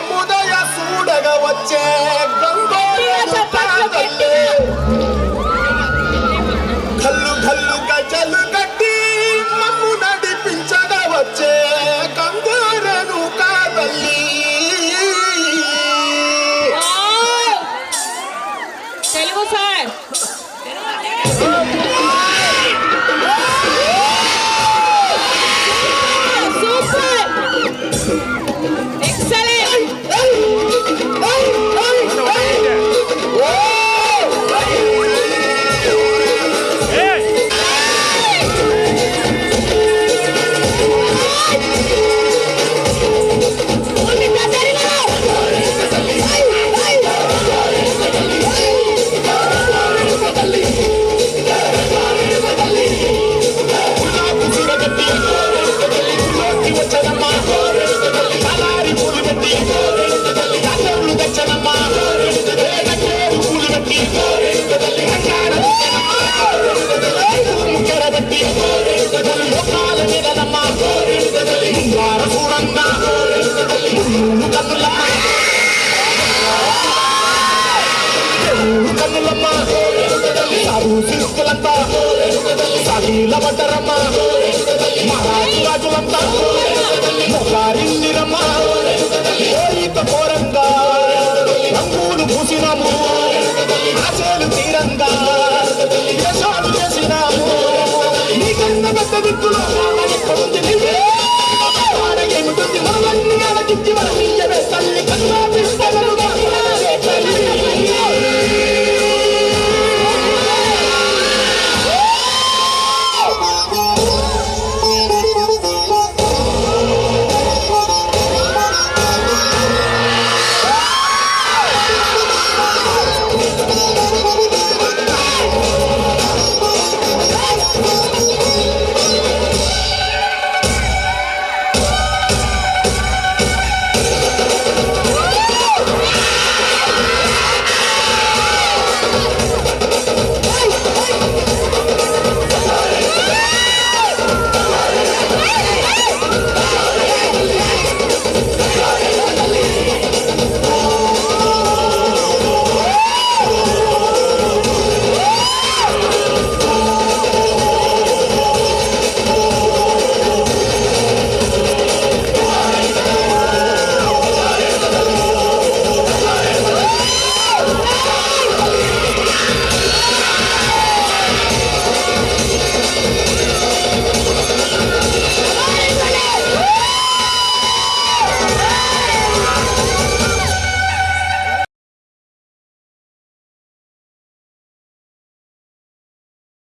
మమ్ముదయ సూడగ వచ్చే కల్లు కల్లు గజలు కట్టి మమ్ము నడిపించగా వచ్చే కంగారను కాదల్లి. తెలుగు సార్ కన్నులమ్మ సాధు శిస్తులంతా సాగిల పడ్డరమ్మ మహారాజు రాజులంతా మొగారిందిరమ్మ కోరిక కోరంగా రంగులు పూసినాము ఆశలు తీరంగా దేశాలు చేసినాము నీ కన్న పెద్ద దిక్కులు